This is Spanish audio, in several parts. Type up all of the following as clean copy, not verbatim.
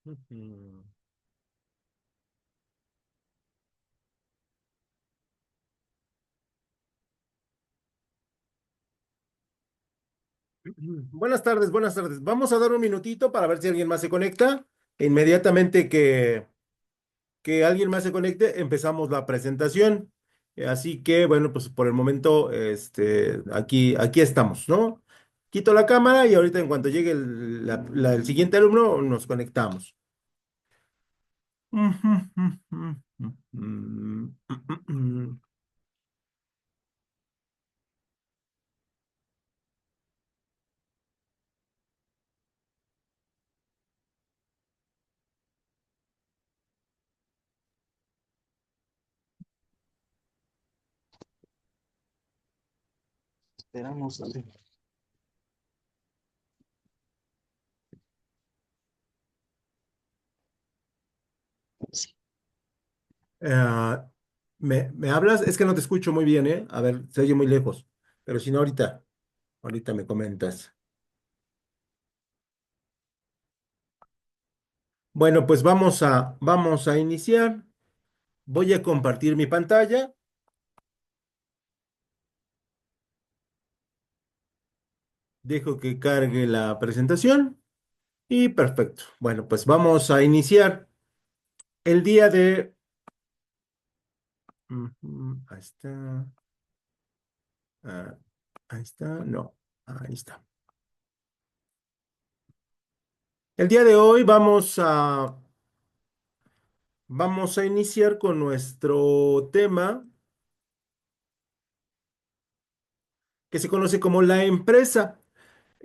Ujú. Buenas tardes, buenas tardes. Vamos a dar un minutito para ver si alguien más se conecta. Inmediatamente que alguien más se conecte, empezamos la presentación. Así que, bueno, pues por el momento, aquí estamos, ¿no? Quito la cámara y ahorita en cuanto llegue el siguiente alumno, nos conectamos. Esperamos a ver. Ah, ¿me hablas? Es que no te escucho muy bien, ¿eh? A ver, se oye muy lejos. Pero si no, ahorita me comentas. Bueno, pues vamos a iniciar. Voy a compartir mi pantalla. Dejo que cargue la presentación. Y perfecto. Bueno, pues vamos a iniciar el día de... Ahí está. ah, ahí está. No, ahí está. El día de hoy vamos a iniciar con nuestro tema que se conoce como la empresa.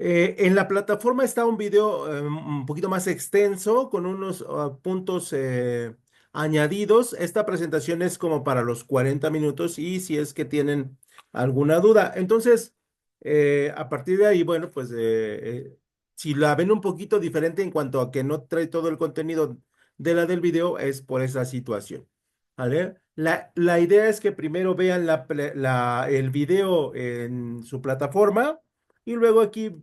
En la plataforma está un video un poquito más extenso con unos puntos añadidos. Esta presentación es como para los 40 minutos y si es que tienen alguna duda. Entonces, a partir de ahí, bueno, pues si la ven un poquito diferente en cuanto a que no trae todo el contenido de la del video, es por esa situación. ¿Vale? La idea es que primero vean el video en su plataforma y luego aquí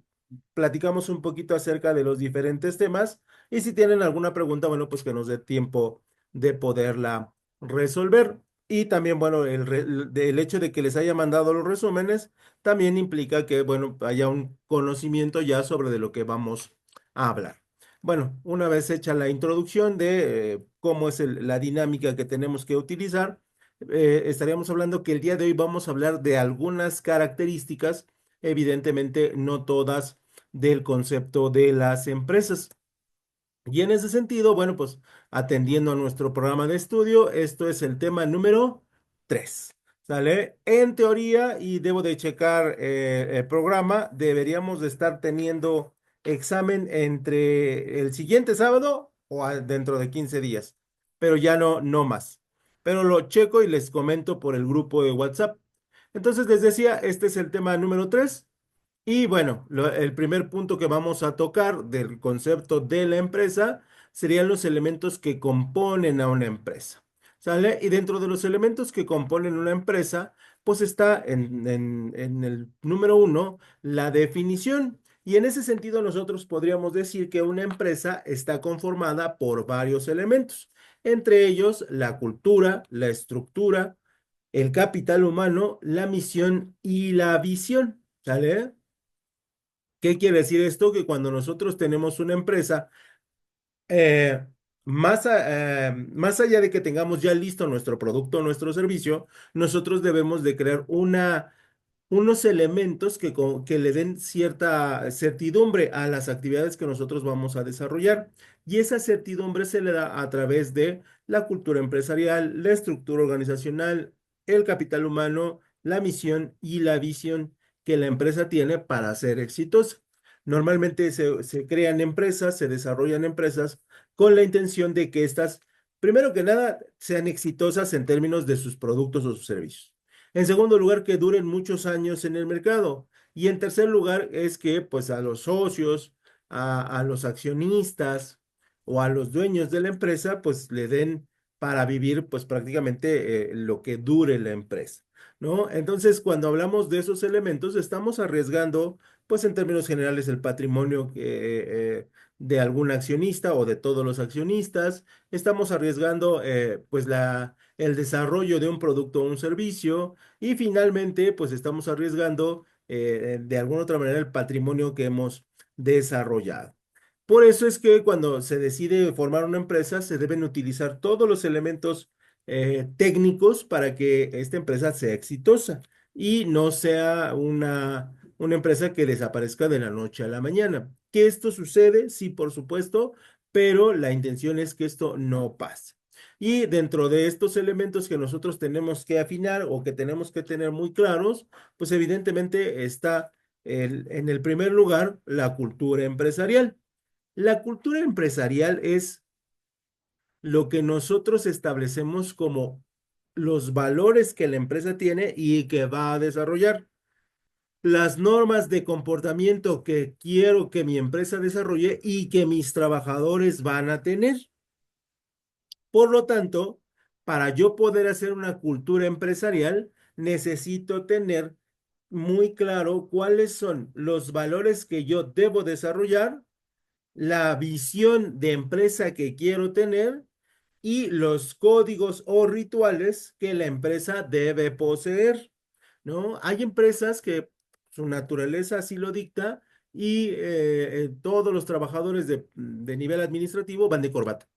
platicamos un poquito acerca de los diferentes temas y si tienen alguna pregunta, bueno, pues que nos dé tiempo de poderla resolver. Y también, bueno, el hecho de que les haya mandado los resúmenes también implica que, bueno, haya un conocimiento ya sobre de lo que vamos a hablar. Bueno, una vez hecha la introducción de cómo es la dinámica que tenemos que utilizar, estaríamos hablando que el día de hoy vamos a hablar de algunas características, evidentemente no todas, del concepto de las empresas. Y en ese sentido, bueno, pues atendiendo a nuestro programa de estudio, esto es el tema número 3. ¿Sale? En teoría, y debo de checar el programa, deberíamos de estar teniendo examen entre el siguiente sábado o dentro de 15 días, pero ya no más. Pero lo checo y les comento por el grupo de WhatsApp. Entonces, les decía, este es el tema número 3. Y bueno, el primer punto que vamos a tocar del concepto de la empresa serían los elementos que componen a una empresa. ¿Sale? Y dentro de los elementos que componen una empresa, pues está en el número 1 la definición. Y en ese sentido nosotros podríamos decir que una empresa está conformada por varios elementos, entre ellos la cultura, la estructura, el capital humano, la misión y la visión. ¿Sale? ¿Qué quiere decir esto? Que cuando nosotros tenemos una empresa, eh, más allá de que tengamos ya listo nuestro producto o nuestro servicio, nosotros debemos de crear unos elementos que le den cierta certidumbre a las actividades que nosotros vamos a desarrollar. Y esa certidumbre se le da a través de la cultura empresarial, la estructura organizacional, el capital humano, la misión y la visión que la empresa tiene para ser exitosa. Normalmente se crean empresas, se desarrollan empresas con la intención de que éstas, primero que nada, sean exitosas en términos de sus productos o sus servicios. En segundo lugar, que duren muchos años en el mercado. Y en tercer lugar, es que pues a los socios, a los accionistas o a los dueños de la empresa, pues le den para vivir pues prácticamente lo que dure la empresa, ¿no? Entonces, cuando hablamos de esos elementos, estamos arriesgando pues en términos generales el patrimonio de algún accionista o de todos los accionistas. Estamos arriesgando pues el desarrollo de un producto o un servicio y finalmente pues estamos arriesgando de alguna otra manera el patrimonio que hemos desarrollado. Por eso es que cuando se decide formar una empresa se deben utilizar todos los elementos técnicos para que esta empresa sea exitosa y no sea una empresa que desaparezca de la noche a la mañana. ¿Que esto sucede? Sí, por supuesto, pero la intención es que esto no pase. Y dentro de estos elementos que nosotros tenemos que afinar o que tenemos que tener muy claros, pues evidentemente está en el primer lugar la cultura empresarial. La cultura empresarial es lo que nosotros establecemos como los valores que la empresa tiene y que va a desarrollar, las normas de comportamiento que quiero que mi empresa desarrolle y que mis trabajadores van a tener. Por lo tanto, para yo poder hacer una cultura empresarial, necesito tener muy claro cuáles son los valores que yo debo desarrollar, la visión de empresa que quiero tener y los códigos o rituales que la empresa debe poseer, ¿no? Hay empresas que su naturaleza así lo dicta y todos los trabajadores de nivel administrativo van de corbata.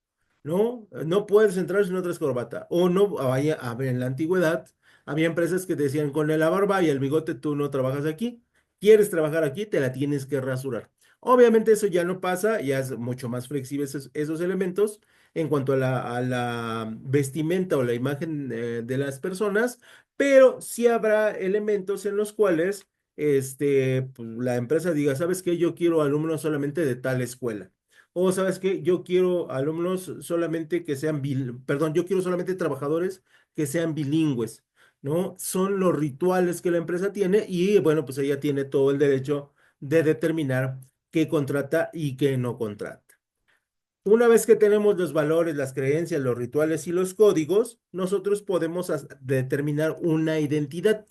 ¿No? No puedes entrar si no traes corbata. O no, a ver, en la antigüedad había empresas que decían con la barba y el bigote tú no trabajas aquí. ¿Quieres trabajar aquí? Te la tienes que rasurar. Obviamente eso ya no pasa, ya es mucho más flexible esos elementos en cuanto a la vestimenta o la imagen de las personas, pero sí habrá elementos en los cuales pues, la empresa diga, ¿sabes qué? Yo quiero alumnos solamente de tal escuela. O sabes qué, yo quiero alumnos solamente que sean, perdón, yo quiero solamente trabajadores que sean bilingües, ¿no? Son los rituales que la empresa tiene y bueno, pues ella tiene todo el derecho de determinar qué contrata y qué no contrata. Una vez que tenemos los valores, las creencias, los rituales y los códigos, nosotros podemos determinar una identidad.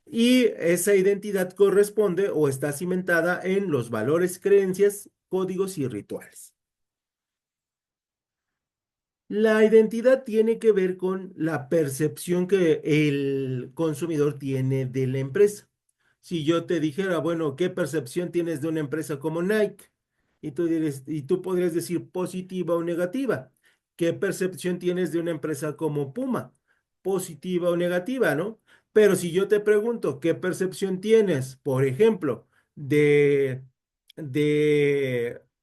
Y esa identidad corresponde o está cimentada en los valores, creencias, códigos y rituales. La identidad tiene que ver con la percepción que el consumidor tiene de la empresa. Si yo te dijera, bueno, ¿qué percepción tienes de una empresa como Nike? Y tú podrías decir positiva o negativa. ¿Qué percepción tienes de una empresa como Puma? Positiva o negativa, ¿no? Pero si yo te pregunto, ¿qué percepción tienes, por ejemplo,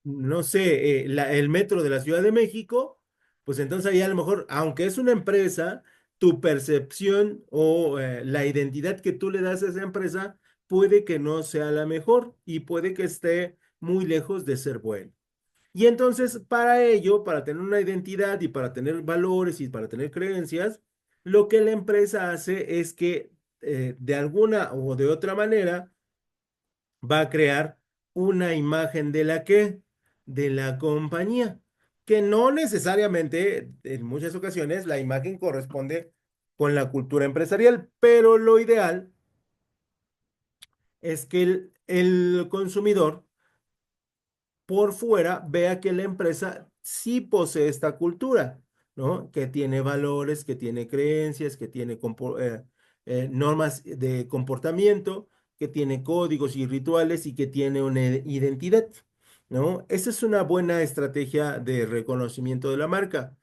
no sé, el metro de la Ciudad de México? Pues entonces ahí a lo mejor, aunque es una empresa, tu percepción o la identidad que tú le das a esa empresa puede que no sea la mejor y puede que esté muy lejos de ser buena. Y entonces para ello, para tener una identidad y para tener valores y para tener creencias, lo que la empresa hace es que de alguna o de otra manera va a crear una imagen de la que, de la compañía, que no necesariamente, en muchas ocasiones, la imagen corresponde con la cultura empresarial, pero lo ideal es que el consumidor por fuera vea que la empresa sí posee esta cultura, ¿no? Que tiene valores, que tiene creencias, que tiene normas de comportamiento, que tiene códigos y rituales y que tiene una identidad, ¿no? Esa es una buena estrategia de reconocimiento de la marca.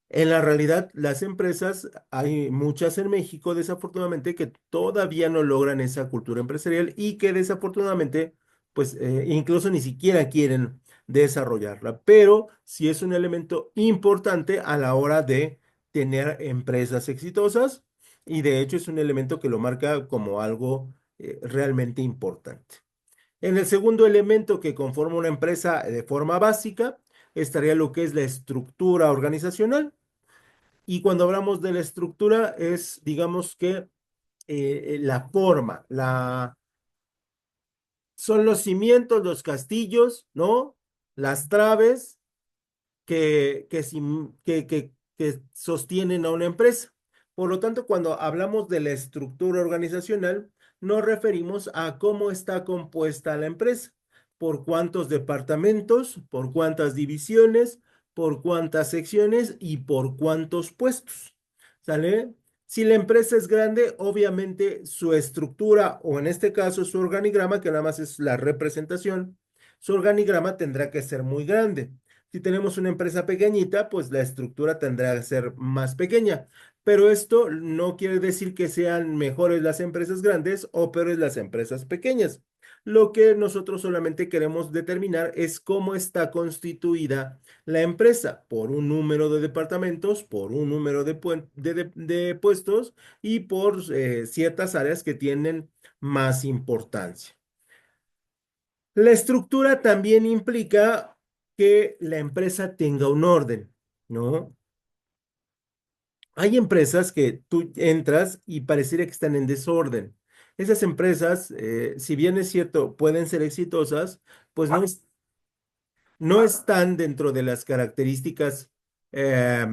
En la realidad, las empresas, hay muchas en México, desafortunadamente, que todavía no logran esa cultura empresarial y que desafortunadamente, pues incluso ni siquiera quieren desarrollarla. Pero sí es un elemento importante a la hora de tener empresas exitosas y de hecho es un elemento que lo marca como algo realmente importante. En el segundo elemento que conforma una empresa de forma básica, estaría lo que es la estructura organizacional. Y cuando hablamos de la estructura es, digamos que la forma, son los cimientos, los castillos, ¿no? Las traves que sostienen a una empresa. Por lo tanto, cuando hablamos de la estructura organizacional, nos referimos a cómo está compuesta la empresa, por cuántos departamentos, por cuántas divisiones, por cuántas secciones y por cuántos puestos. ¿Sale? Si la empresa es grande, obviamente su estructura, o en este caso su organigrama, que nada más es la representación, su organigrama tendrá que ser muy grande. Si tenemos una empresa pequeñita, pues la estructura tendrá que ser más pequeña. Pero esto no quiere decir que sean mejores las empresas grandes o peores las empresas pequeñas. Lo que nosotros solamente queremos determinar es cómo está constituida la empresa por un número de departamentos, por un número de puestos y por ciertas áreas que tienen más importancia. La estructura también implica que la empresa tenga un orden, ¿no? Hay empresas que tú entras y pareciera que están en desorden. Esas empresas, si bien es cierto, pueden ser exitosas, pues no están dentro de las características eh,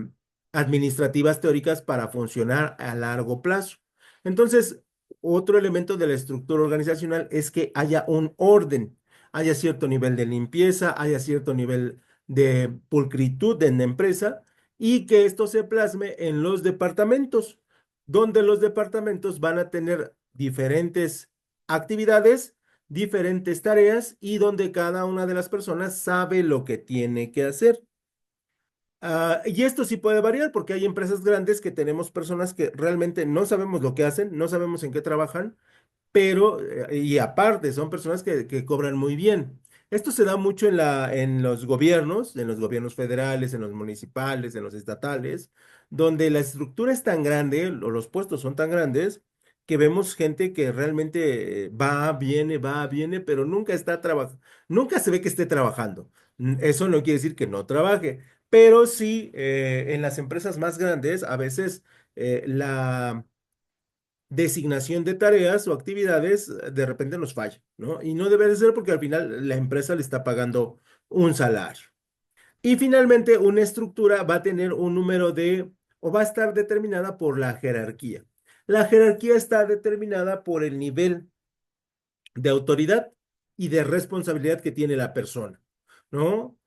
administrativas teóricas para funcionar a largo plazo. Entonces, otro elemento de la estructura organizacional es que haya un orden, haya cierto nivel de limpieza, haya cierto nivel de pulcritud en la empresa y que esto se plasme en los departamentos, donde los departamentos van a tener diferentes actividades, diferentes tareas y donde cada una de las personas sabe lo que tiene que hacer. Y esto sí puede variar porque hay empresas grandes que tenemos personas que realmente no sabemos lo que hacen, no sabemos en qué trabajan, pero, y aparte, son personas que cobran muy bien. Esto se da mucho en los gobiernos federales, en los municipales, en los estatales, donde la estructura es tan grande, o los puestos son tan grandes, que vemos gente que realmente va, viene, pero nunca está trabajando, nunca se ve que esté trabajando. Eso no quiere decir que no trabaje, pero sí, en las empresas más grandes, a veces la designación de tareas o actividades de repente nos falla, ¿no? Y no debe de ser porque al final la empresa le está pagando un salario. Y finalmente, una estructura va a tener un número o va a estar determinada por la jerarquía. La jerarquía está determinada por el nivel de autoridad y de responsabilidad que tiene la persona, ¿no?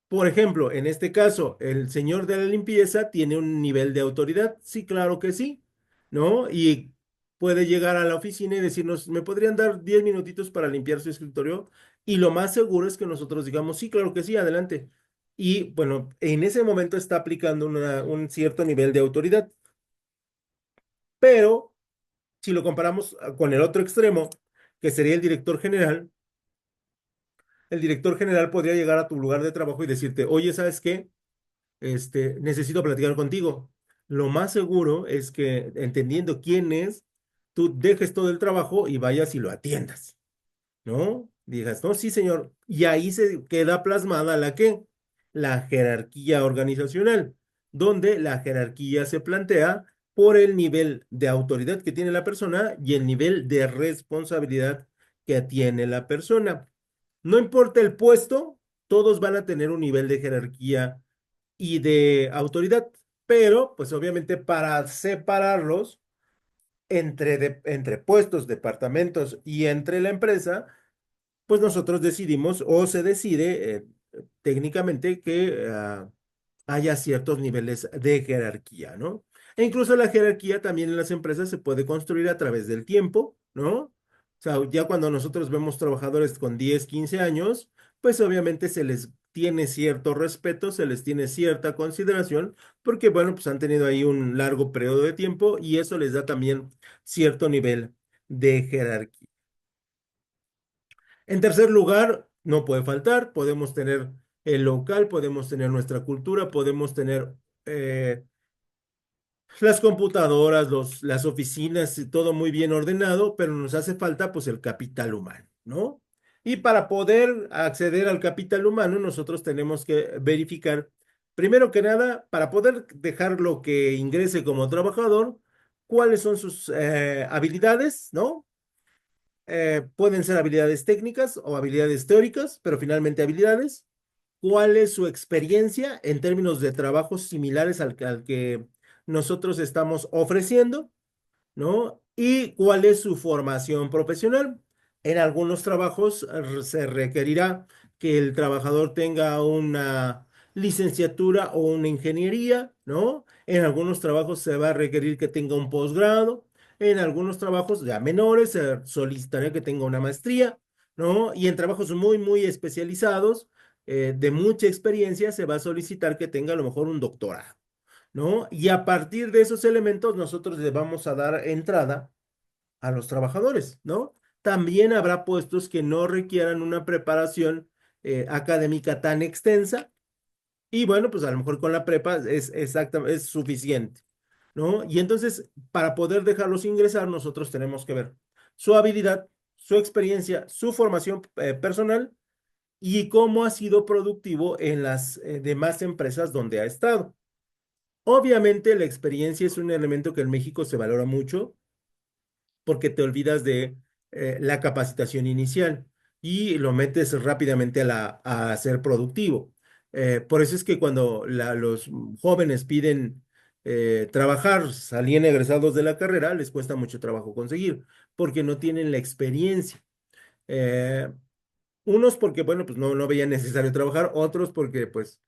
Por ejemplo, en este caso, el señor de la limpieza tiene un nivel de autoridad. Sí, claro que sí, ¿no? Y puede llegar a la oficina y decirnos, ¿me podrían dar 10 minutitos para limpiar su escritorio? Y lo más seguro es que nosotros digamos, sí, claro que sí, adelante. Y bueno, en ese momento está aplicando un cierto nivel de autoridad. Pero si lo comparamos con el otro extremo, que sería el director general podría llegar a tu lugar de trabajo y decirte, oye, ¿sabes qué? Necesito platicar contigo. Lo más seguro es que, entendiendo quién es, tú dejes todo el trabajo y vayas y lo atiendas, ¿no? Digas, no, sí, señor. Y ahí se queda plasmada la jerarquía organizacional, donde la jerarquía se plantea por el nivel de autoridad que tiene la persona y el nivel de responsabilidad que tiene la persona. No importa el puesto, todos van a tener un nivel de jerarquía y de autoridad, pero pues obviamente para separarlos entre puestos, departamentos y entre la empresa, pues nosotros decidimos o se decide técnicamente que haya ciertos niveles de jerarquía, ¿no? E incluso la jerarquía también en las empresas se puede construir a través del tiempo, ¿no? O sea, ya cuando nosotros vemos trabajadores con 10, 15 años, pues obviamente se les tiene cierto respeto, se les tiene cierta consideración, porque bueno, pues han tenido ahí un largo periodo de tiempo y eso les da también cierto nivel de jerarquía. En tercer lugar, no puede faltar, podemos tener el local, podemos tener nuestra cultura, podemos tener eh, las computadoras, las oficinas, y todo muy bien ordenado, pero nos hace falta pues el capital humano, ¿no? Y para poder acceder al capital humano, nosotros tenemos que verificar, primero que nada, para poder dejar lo que ingrese como trabajador, cuáles son sus habilidades, ¿no? Pueden ser habilidades técnicas o habilidades teóricas, pero finalmente habilidades. ¿Cuál es su experiencia en términos de trabajos similares al que nosotros estamos ofreciendo? ¿No? Y cuál es su formación profesional. En algunos trabajos se requerirá que el trabajador tenga una licenciatura o una ingeniería, ¿no? En algunos trabajos se va a requerir que tenga un posgrado. En algunos trabajos ya menores se solicitará que tenga una maestría, ¿no? Y en trabajos muy, muy especializados, de mucha experiencia, se va a solicitar que tenga a lo mejor un doctorado, ¿no? Y a partir de esos elementos nosotros le vamos a dar entrada a los trabajadores, ¿no? También habrá puestos que no requieran una preparación académica tan extensa y bueno, pues a lo mejor con la prepa es es suficiente, ¿no? Y entonces, para poder dejarlos ingresar, nosotros tenemos que ver su habilidad, su experiencia, su formación personal y cómo ha sido productivo en las demás empresas donde ha estado. Obviamente, la experiencia es un elemento que en México se valora mucho porque te olvidas de la capacitación inicial y lo metes rápidamente a ser productivo. Por eso es que cuando los jóvenes piden trabajar, salían egresados de la carrera, les cuesta mucho trabajo conseguir, porque no tienen la experiencia. Eh, Unos porque, bueno, pues no veían necesario trabajar, otros porque, pues,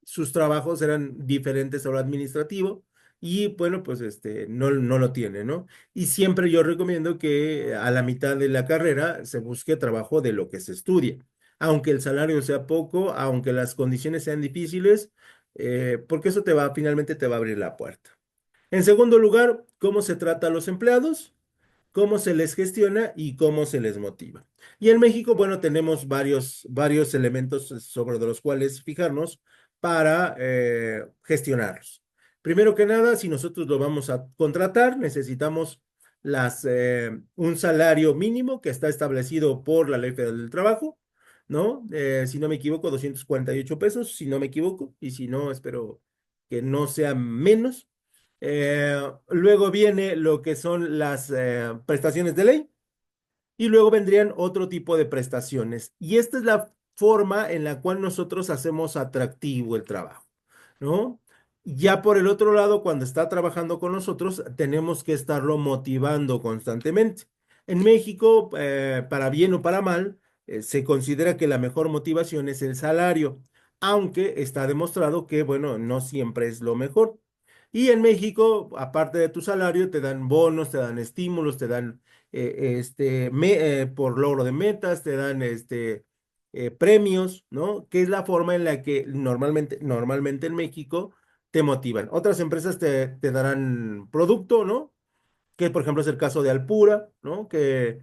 sus trabajos eran diferentes a lo administrativo y, bueno, pues, no lo tienen, ¿no? Y siempre yo recomiendo que a la mitad de la carrera se busque trabajo de lo que se estudia, aunque el salario sea poco, aunque las condiciones sean difíciles, porque eso finalmente te va a abrir la puerta. En segundo lugar, ¿cómo se trata a los empleados? Cómo se les gestiona y cómo se les motiva. Y en México, bueno, tenemos varios elementos sobre los cuales fijarnos para gestionarlos. Primero que nada, si nosotros lo vamos a contratar, necesitamos un salario mínimo que está establecido por la Ley Federal del Trabajo, ¿no? Si no me equivoco, 248 pesos, si no me equivoco, y si no, espero que no sea menos. Luego viene lo que son las prestaciones de ley y luego vendrían otro tipo de prestaciones. Y esta es la forma en la cual nosotros hacemos atractivo el trabajo, ¿no? Ya por el otro lado, cuando está trabajando con nosotros, tenemos que estarlo motivando constantemente. En México, para bien o para mal, se considera que la mejor motivación es el salario, aunque está demostrado que, bueno, no siempre es lo mejor. Y en México, aparte de tu salario, te dan bonos, te dan estímulos, te dan por logro de metas, te dan premios, ¿no? Que es la forma en la que normalmente en México te motivan. Otras empresas te darán producto, ¿no? Que por ejemplo es el caso de Alpura, ¿no? Que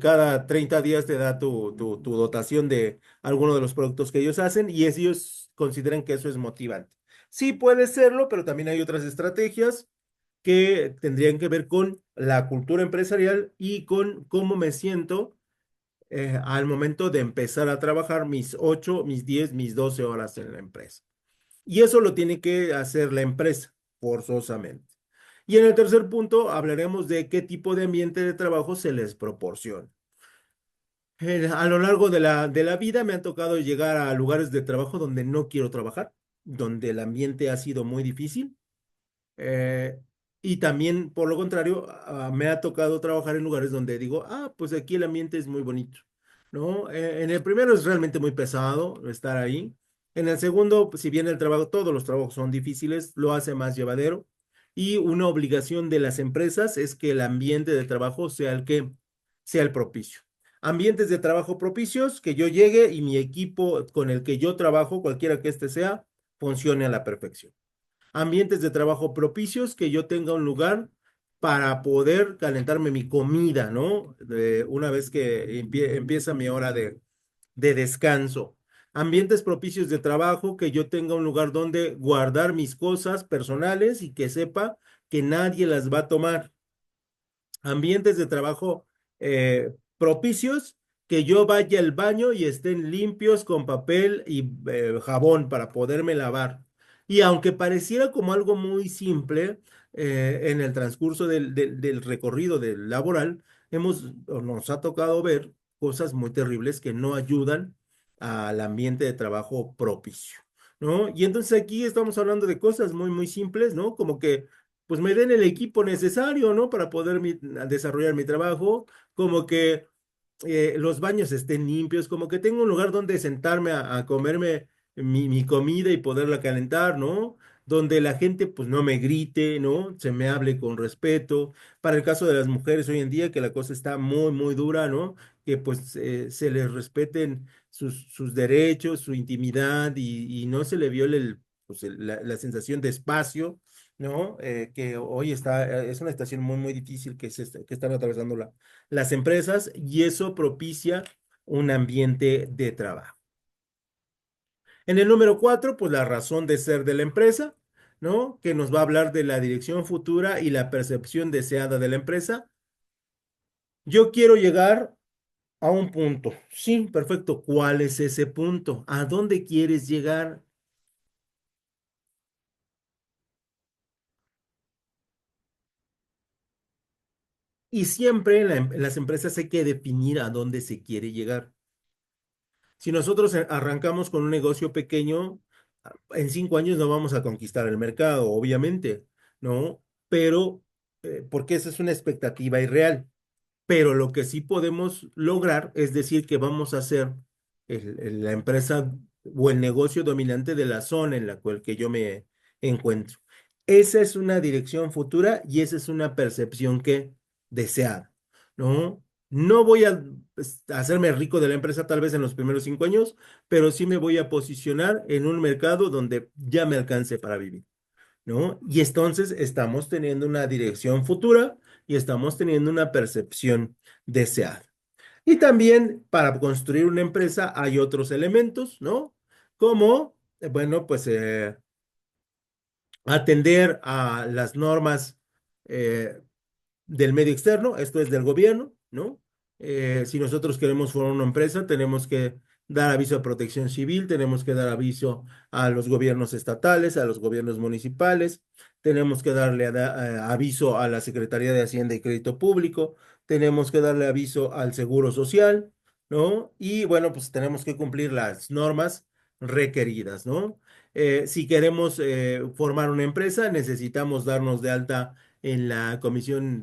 cada 30 días te da tu dotación de alguno de los productos que ellos hacen y ellos consideran que eso es motivante. Sí puede serlo, pero también hay otras estrategias que tendrían que ver con la cultura empresarial y con cómo me siento al momento de empezar a trabajar mis 8, mis 10, mis 12 horas en la empresa. Y eso lo tiene que hacer la empresa, forzosamente. Y en el tercer punto hablaremos de qué tipo de ambiente de trabajo se les proporciona. A lo largo de la vida me han tocado llegar a lugares de trabajo donde no quiero trabajar, donde el ambiente ha sido muy difícil. Eh, y también, por lo contrario, me ha tocado trabajar en lugares donde digo, pues aquí el ambiente es muy bonito, ¿no? En el primero es realmente muy pesado estar ahí. En el segundo, pues, si bien el trabajo, todos los trabajos son difíciles, lo hace más llevadero. Y una obligación de las empresas es que el ambiente de trabajo sea sea el propicio. Ambientes de trabajo propicios, que yo llegue y mi equipo con el que yo trabajo, cualquiera que este sea, funcione a la perfección. Ambientes de trabajo propicios, que yo tenga un lugar para poder calentarme mi comida, ¿no? Una vez que empieza mi hora de descanso. Ambientes propicios de trabajo, que yo tenga un lugar donde guardar mis cosas personales y que sepa que nadie las va a tomar. Ambientes de trabajo propicios, que yo vaya al baño y estén limpios con papel y jabón para poderme lavar. Y aunque pareciera como algo muy simple, en el transcurso del recorrido del laboral, nos ha tocado ver cosas muy terribles que no ayudan al ambiente de trabajo propicio, ¿no? Y entonces aquí estamos hablando de cosas muy, muy simples, ¿no? Como que pues me den el equipo necesario, ¿no? Para poder desarrollar mi trabajo, como que los baños estén limpios, como que tengo un lugar donde sentarme a comerme mi comida y poderla calentar, ¿no? Donde la gente pues no me grite, ¿no? Se me hable con respeto. Para el caso de las mujeres hoy en día, que la cosa está muy, muy dura, ¿no? Que pues se les respeten sus derechos, su intimidad y no se le viole pues, la sensación de espacio, ¿no? Que hoy es una situación muy, muy difícil que están atravesando las empresas y eso propicia un ambiente de trabajo. En el número 4, pues la razón de ser de la empresa, ¿no? Que nos va a hablar de la dirección futura y la percepción deseada de la empresa. Yo quiero llegar a un punto. Sí, perfecto. ¿Cuál es ese punto? ¿A dónde quieres llegar? Y siempre en las empresas hay que definir a dónde se quiere llegar. Si nosotros arrancamos con un negocio pequeño, en 5 años no vamos a conquistar el mercado, obviamente, ¿no? Pero, porque esa es una expectativa irreal. Pero lo que sí podemos lograr es decir que vamos a ser la empresa o el negocio dominante de la zona en la cual que yo me encuentro. Esa es una dirección futura y esa es una percepción que deseada, ¿no? No voy a hacerme rico de la empresa tal vez en los primeros 5 años, pero sí me voy a posicionar en un mercado donde ya me alcance para vivir, ¿no? Y entonces estamos teniendo una dirección futura y estamos teniendo una percepción deseada. Y también para construir una empresa hay otros elementos, ¿no? Como, bueno, pues atender a las normas eh, del medio externo, esto es del gobierno, ¿no? Si nosotros queremos formar una empresa, tenemos que dar aviso a Protección Civil, tenemos que dar aviso a los gobiernos estatales, a los gobiernos municipales, tenemos que darle aviso a la Secretaría de Hacienda y Crédito Público, tenemos que darle aviso al Seguro Social, ¿no? Y bueno, pues tenemos que cumplir las normas requeridas, ¿no? Si queremos formar una empresa, necesitamos darnos de alta en la comisión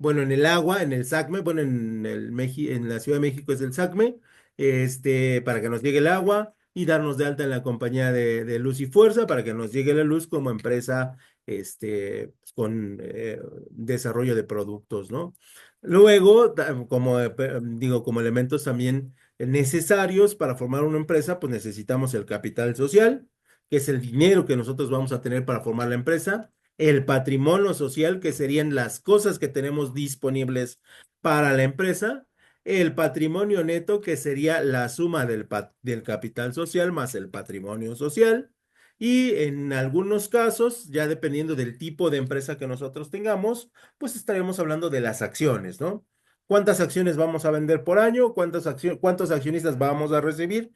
bueno, en el agua, en el SACME, bueno, en la Ciudad de México es el SACME, para que nos llegue el agua y darnos de alta en la compañía de Luz y Fuerza para que nos llegue la luz como empresa, con desarrollo de productos, ¿no? Luego, como digo, como elementos también necesarios para formar una empresa, pues necesitamos el capital social, que es el dinero que nosotros vamos a tener para formar la empresa, el patrimonio social, que serían las cosas que tenemos disponibles para la empresa, el patrimonio neto, que sería la suma del capital social más el patrimonio social, y en algunos casos, ya dependiendo del tipo de empresa que nosotros tengamos, pues estaremos hablando de las acciones, ¿no? ¿Cuántas acciones vamos a vender por año? ¿Cuántos accionistas vamos a recibir?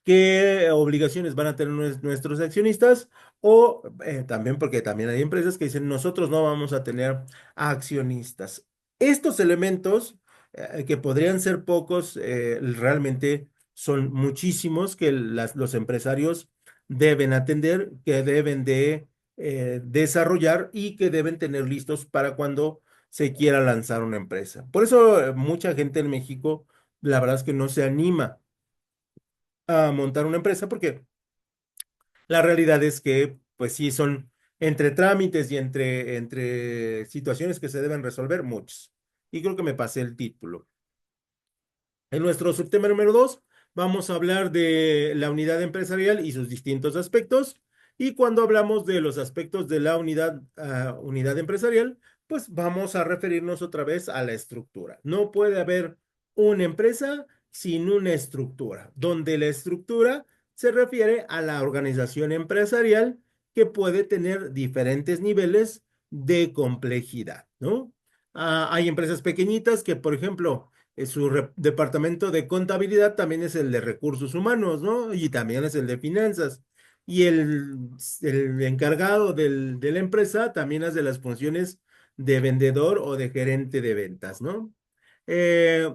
¿Qué obligaciones van a tener nuestros accionistas? O también porque también hay empresas que dicen, nosotros no vamos a tener accionistas. Estos elementos, que podrían ser pocos, realmente son muchísimos que los empresarios deben atender, que deben de desarrollar y que deben tener listos para cuando se quiera lanzar una empresa. Por eso mucha gente en México, la verdad es que no se anima a montar una empresa porque la realidad es que, pues sí, son entre trámites y entre situaciones que se deben resolver muchos. Y creo que me pasé el título. En nuestro subtema número 2 vamos a hablar de la unidad empresarial y sus distintos aspectos. Y cuando hablamos de los aspectos de la unidad empresarial, pues vamos a referirnos otra vez a la estructura. No puede haber una empresa sin una estructura, donde la estructura se refiere a la organización empresarial que puede tener diferentes niveles de complejidad, ¿no? Hay empresas pequeñitas que, por ejemplo, departamento de contabilidad también es el de recursos humanos, ¿no? Y también es el de finanzas. Y el encargado de la empresa también hace las funciones de vendedor o de gerente de ventas, ¿no? Eh,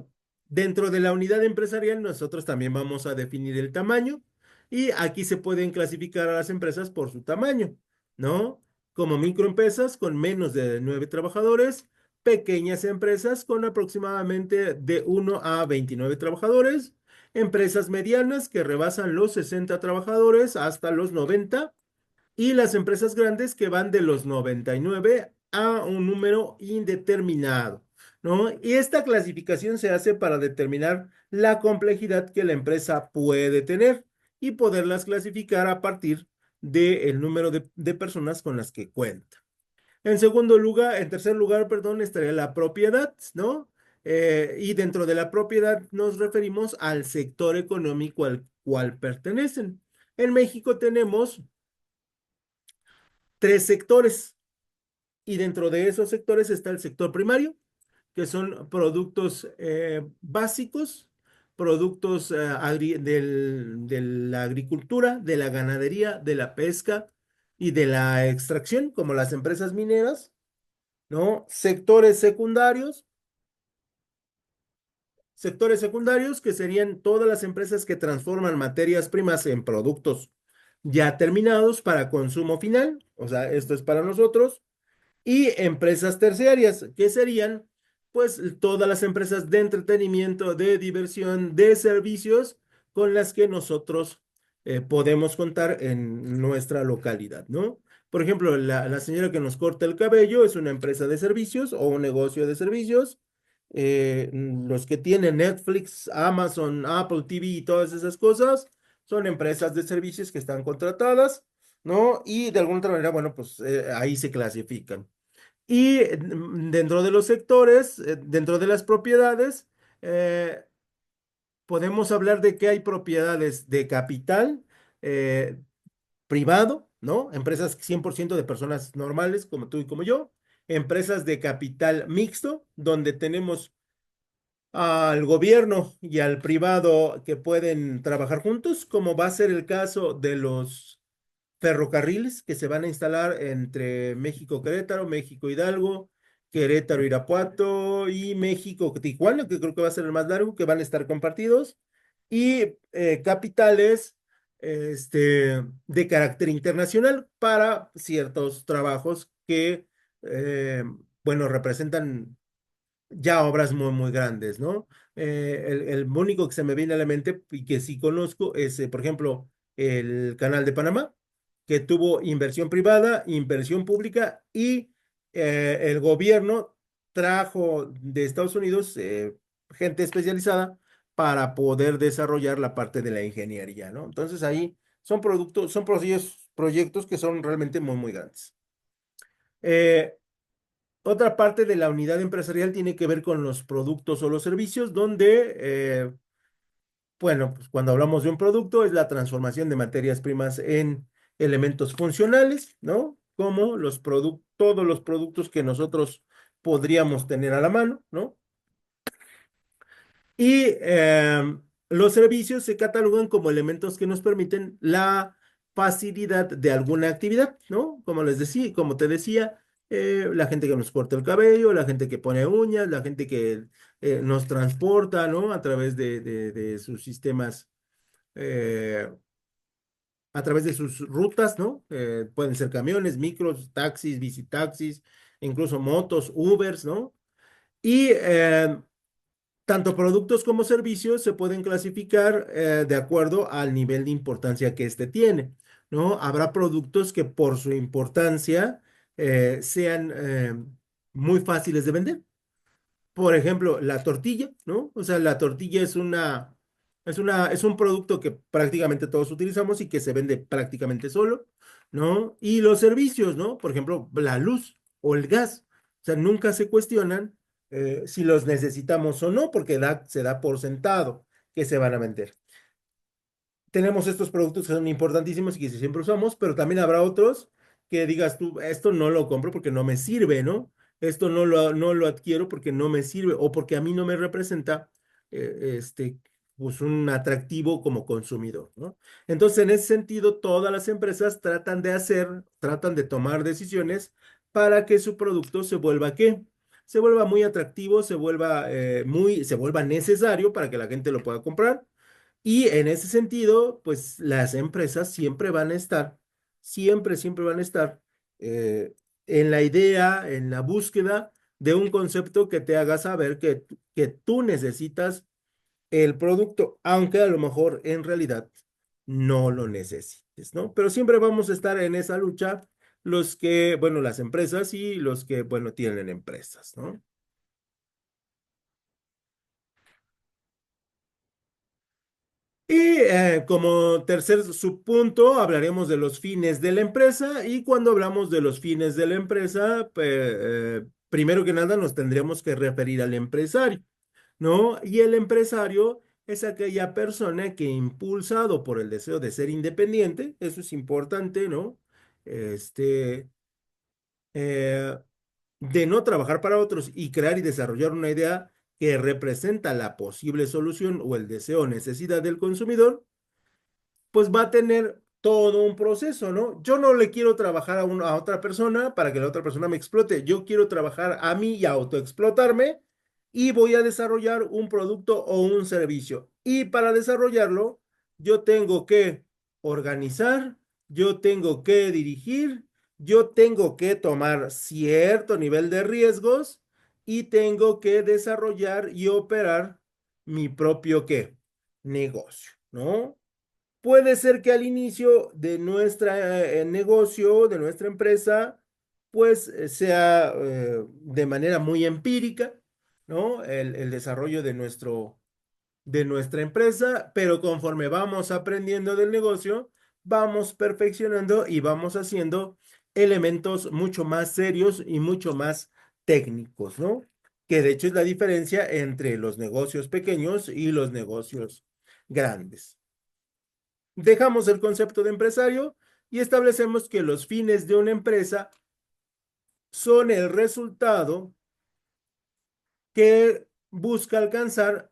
Dentro de la unidad empresarial, nosotros también vamos a definir el tamaño y aquí se pueden clasificar a las empresas por su tamaño, ¿no? como microempresas con menos de 9 trabajadores, pequeñas empresas con aproximadamente de 1 a 29 trabajadores, empresas medianas que rebasan los 60 trabajadores hasta los 90 y las empresas grandes que van de los 99 a un número indeterminado, ¿no? Y esta clasificación se hace para determinar la complejidad que la empresa puede tener y poderlas clasificar a partir del número de personas con las que cuenta. En tercer lugar, perdón, estaría la propiedad, ¿no? Y dentro de la propiedad nos referimos al sector económico al cual pertenecen. En México tenemos 3 sectores y dentro de esos sectores está el sector primario, que son productos básicos, productos de la agricultura, de la ganadería, de la pesca y de la extracción, como las empresas mineras, ¿no? Sectores secundarios que serían todas las empresas que transforman materias primas en productos ya terminados para consumo final, o sea, esto es para nosotros y empresas terciarias, que serían pues todas las empresas de entretenimiento, de diversión, de servicios con las que nosotros podemos contar en nuestra localidad, ¿no? Por ejemplo, la señora que nos corta el cabello es una empresa de servicios o un negocio de servicios. Los que tienen Netflix, Amazon, Apple TV y todas esas cosas son empresas de servicios que están contratadas, ¿no? Y de alguna otra manera, bueno, pues ahí se clasifican. Y dentro de los sectores, dentro de las propiedades, eh, podemos hablar de que hay propiedades de capital eh, privado, ¿no? Empresas 100% de personas normales como tú y como yo. Empresas de capital mixto, donde tenemos al gobierno y al privado que pueden trabajar juntos, como va a ser el caso de los ferrocarriles que se van a instalar entre México Querétaro, México Hidalgo, Querétaro Irapuato y México Tijuana, que creo que va a ser el más largo, que van a estar compartidos, y capitales de carácter internacional para ciertos trabajos que, eh, bueno, representan ya obras muy, muy grandes, ¿no? El único que se me viene a la mente y que sí conozco es, por ejemplo, el Canal de Panamá, que tuvo inversión privada, inversión pública y el gobierno trajo de Estados Unidos gente especializada para poder desarrollar la parte de la ingeniería, ¿no? Entonces ahí son productos, son proyectos que son realmente muy, muy grandes. Eh, Otra parte de la unidad empresarial tiene que ver con los productos o los servicios, donde, bueno, pues cuando hablamos de un producto es la transformación de materias primas en elementos funcionales, ¿no? Como todos los productos que nosotros podríamos tener a la mano, ¿no? Y los servicios se catalogan como elementos que nos permiten la facilidad de alguna actividad, ¿no? Como les decía, como te decía, la gente que nos corta el cabello, la gente que pone uñas, la gente que nos transporta, ¿no? A través de sus sistemas, eh, a través de sus rutas, ¿no? Pueden ser camiones, micros, taxis, bicitaxis, incluso motos, Ubers, ¿no? Y tanto productos como servicios se pueden clasificar de acuerdo al nivel de importancia que éste tiene, ¿no? Habrá productos que por su importancia sean muy fáciles de vender. Por ejemplo, la tortilla, ¿no? O sea, la tortilla es un producto que prácticamente todos utilizamos y que se vende prácticamente solo, ¿no? Y los servicios, ¿no? Por ejemplo, la luz o el gas. O sea, nunca se cuestionan si los necesitamos o no, porque se da por sentado que se van a vender. Tenemos estos productos que son importantísimos y que siempre usamos, pero también habrá otros que digas tú, esto no lo compro porque no me sirve, ¿no? Esto no lo adquiero porque no me sirve o porque a mí no me representa pues un atractivo como consumidor, ¿no? Entonces, en ese sentido, todas las empresas tratan de tomar decisiones para que su producto se vuelva, ¿qué? Se vuelva muy atractivo, se vuelva necesario para que la gente lo pueda comprar y en ese sentido, pues las empresas siempre van a estar eh, en la idea, en la búsqueda de un concepto que te haga saber que tú necesitas el producto, aunque a lo mejor en realidad no lo necesites, ¿no? Pero siempre vamos a estar en esa lucha los que, bueno, las empresas y los que, bueno, tienen empresas, ¿no? Y como tercer subpunto, hablaremos de los fines de la empresa y cuando hablamos de los fines de la empresa, primero que nada nos tendremos que referir al empresario, ¿no? Y el empresario es aquella persona que impulsado por el deseo de ser independiente, eso es importante, ¿no? Este, eh, de no trabajar para otros y crear y desarrollar una idea que representa la posible solución o el deseo o necesidad del consumidor, pues va a tener todo un proceso, ¿no? Yo no le quiero trabajar a otra persona para que la otra persona me explote. Yo quiero trabajar a mí y autoexplotarme y voy a desarrollar un producto o un servicio. Y para desarrollarlo, yo tengo que organizar, yo tengo que dirigir, yo tengo que tomar cierto nivel de riesgos y tengo que desarrollar y operar mi propio ¿qué? Negocio, ¿no? Puede ser que al inicio de nuestro negocio, de nuestra empresa, pues sea de manera muy empírica, ¿no? El desarrollo de nuestra empresa, pero conforme vamos aprendiendo del negocio, vamos perfeccionando y vamos haciendo elementos mucho más serios y mucho más técnicos, ¿no? Que de hecho es la diferencia entre los negocios pequeños y los negocios grandes. Dejamos el concepto de empresario y establecemos que los fines de una empresa son el resultado que busca alcanzar,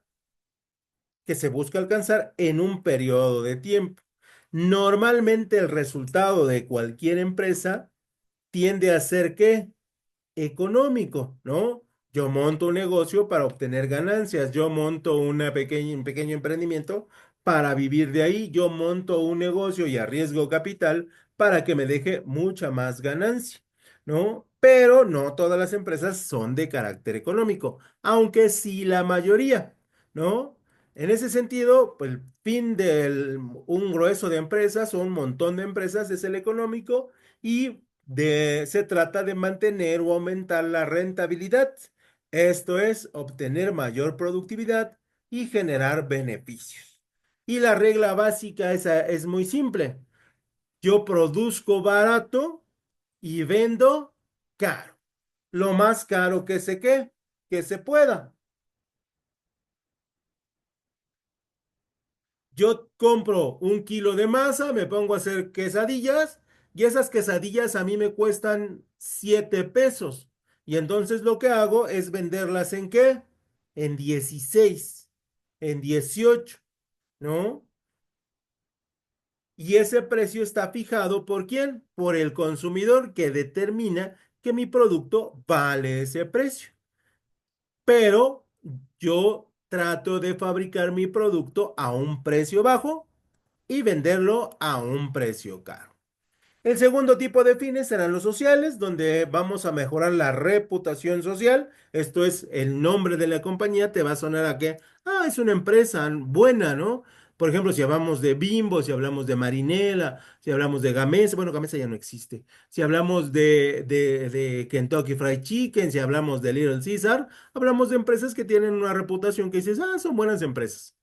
que se busca alcanzar en un periodo de tiempo. Normalmente el resultado de cualquier empresa tiende a ser que económico, ¿no? Yo monto un negocio para obtener ganancias, yo monto un pequeño emprendimiento para vivir de ahí, yo monto un negocio y arriesgo capital para que me deje mucha más ganancia, ¿no? Pero no todas las empresas son de carácter económico, aunque sí la mayoría, ¿no? En ese sentido, pues el fin de un grueso de empresas o un montón de empresas es el económico y se trata de mantener o aumentar la rentabilidad. Esto es obtener mayor productividad y generar beneficios. Y la regla básica es muy simple. Yo produzco barato y vendo caro. Lo más caro que se pueda. Yo compro un kilo de masa, me pongo a hacer quesadillas y esas quesadillas a mí me cuestan 7 pesos. Y entonces lo que hago es venderlas ¿en qué? En 16, en 18, ¿no? Y ese precio está fijado ¿por quién? Por el consumidor que determina que mi producto vale ese precio. Pero yo trato de fabricar mi producto a un precio bajo y venderlo a un precio caro. El segundo tipo de fines serán los sociales, donde vamos a mejorar la reputación social. Esto es, el nombre de la compañía te va a sonar a que, es una empresa buena, ¿no? Por ejemplo, si hablamos de Bimbo, si hablamos de Marinela, si hablamos de Gamesa, bueno, Gamesa ya no existe. Si hablamos de Kentucky Fried Chicken, si hablamos de Little Caesar, hablamos de empresas que tienen una reputación que dices, son buenas empresas.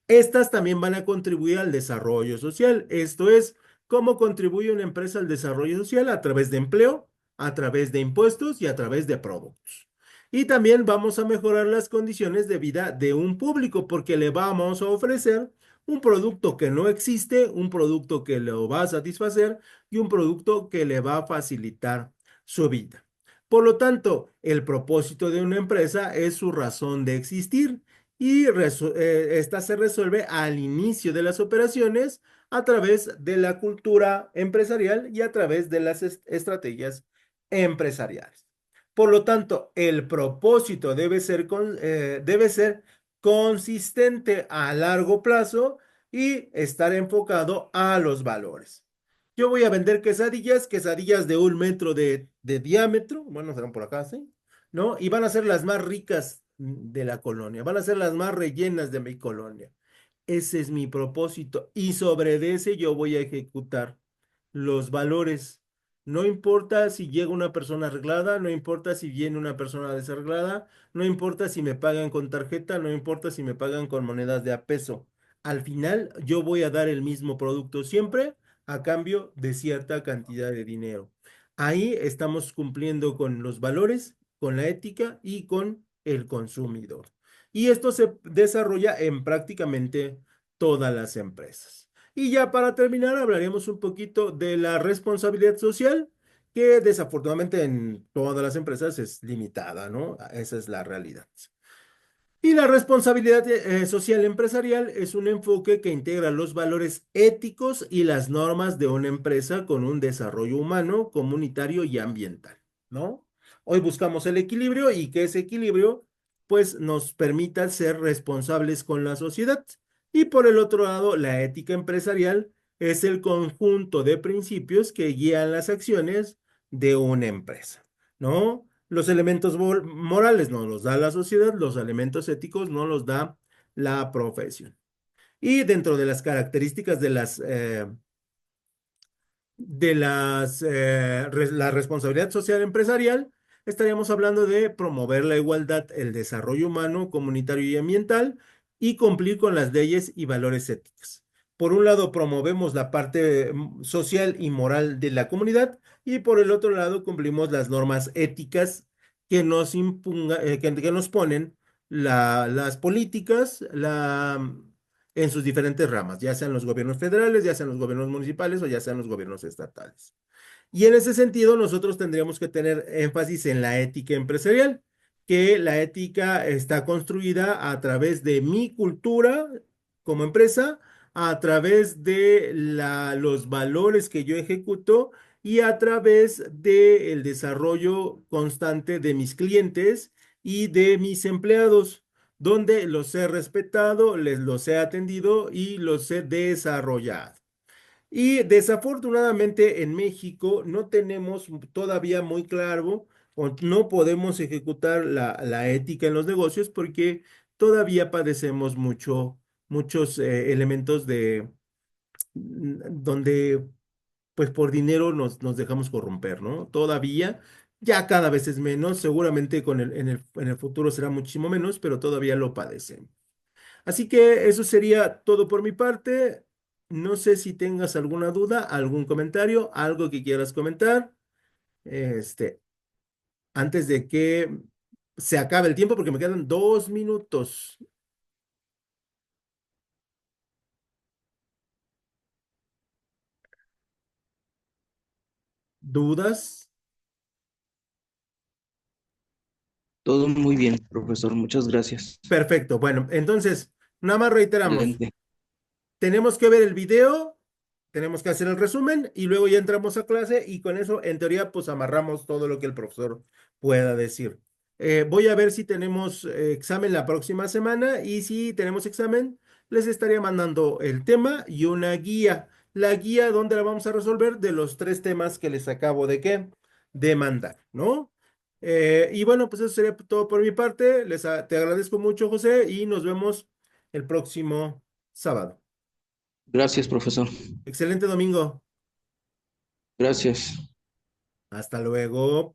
Estas también van a contribuir al desarrollo social. Esto es, ¿cómo contribuye una empresa al desarrollo social? A través de empleo, a través de impuestos y a través de productos. Y también vamos a mejorar las condiciones de vida de un público porque le vamos a ofrecer un producto que no existe, un producto que lo va a satisfacer y un producto que le va a facilitar su vida. Por lo tanto, el propósito de una empresa es su razón de existir y esta se resuelve al inicio de las operaciones a través de la cultura empresarial y a través de las estrategias empresariales. Por lo tanto, el propósito debe ser consistente a largo plazo y estar enfocado a los valores. Yo voy a vender quesadillas, quesadillas de 1 metro de diámetro, bueno, serán por acá, ¿sí? ¿No? Y van a ser las más ricas de la colonia, van a ser las más rellenas de mi colonia. Ese es mi propósito y sobre de ese yo voy a ejecutar los valores. No importa si llega una persona arreglada, no importa si viene una persona desarreglada, no importa si me pagan con tarjeta, no importa si me pagan con monedas de a peso. Al final yo voy a dar el mismo producto siempre a cambio de cierta cantidad de dinero. Ahí estamos cumpliendo con los valores, con la ética y con el consumidor. Y esto se desarrolla en prácticamente todas las empresas. Y ya para terminar, hablaremos un poquito de la responsabilidad social, que desafortunadamente en todas las empresas es limitada, ¿no? Esa es la realidad. Y la responsabilidad social empresarial es un enfoque que integra los valores éticos y las normas de una empresa con un desarrollo humano, comunitario y ambiental, ¿no? Hoy buscamos el equilibrio y que ese equilibrio pues nos permita ser responsables con la sociedad. Y por el otro lado, la ética empresarial es el conjunto de principios que guían las acciones de una empresa, ¿no? Los elementos morales no los da la sociedad, los elementos éticos no los da la profesión. Y dentro de las características de la responsabilidad social empresarial, estaríamos hablando de promover la igualdad, el desarrollo humano, comunitario y ambiental y cumplir con las leyes y valores éticos. Por un lado, promovemos la parte social y moral de la comunidad y por el otro lado, cumplimos las normas éticas que nos ponen las políticas, en sus diferentes ramas, ya sean los gobiernos federales, ya sean los gobiernos municipales o ya sean los gobiernos estatales. Y en ese sentido, nosotros tendríamos que tener énfasis en la ética empresarial, que la ética está construida a través de mi cultura como empresa, a través de los valores que yo ejecuto y a través del desarrollo constante de mis clientes y de mis empleados, donde los he respetado, les los he atendido y los he desarrollado. Y desafortunadamente en México no tenemos todavía muy claro o no podemos ejecutar la ética en los negocios porque todavía padecemos muchos elementos donde pues por dinero nos dejamos corromper, ¿no? Todavía, ya cada vez es menos, seguramente en el futuro será muchísimo menos, pero todavía lo padecemos. Así que eso sería todo por mi parte. No sé si tengas alguna duda, algún comentario, algo que quieras comentar, este, antes de que se acabe el tiempo, porque me quedan 2 minutos. ¿Dudas? Todo muy bien, profesor. Muchas gracias. Perfecto. Bueno, entonces, nada más reiteramos. Excelente. Tenemos que ver el video, tenemos que hacer el resumen y luego ya entramos a clase y con eso, en teoría, pues amarramos todo lo que el profesor pueda decir. Voy a ver si tenemos examen la próxima semana y si tenemos examen, les estaría mandando el tema y una guía. La guía donde la vamos a resolver de los 3 temas que les acabo de mandar, ¿no? Y bueno, pues eso sería todo por mi parte. Te agradezco mucho, José, y nos vemos el próximo sábado. Gracias, profesor. Excelente domingo. Gracias. Hasta luego.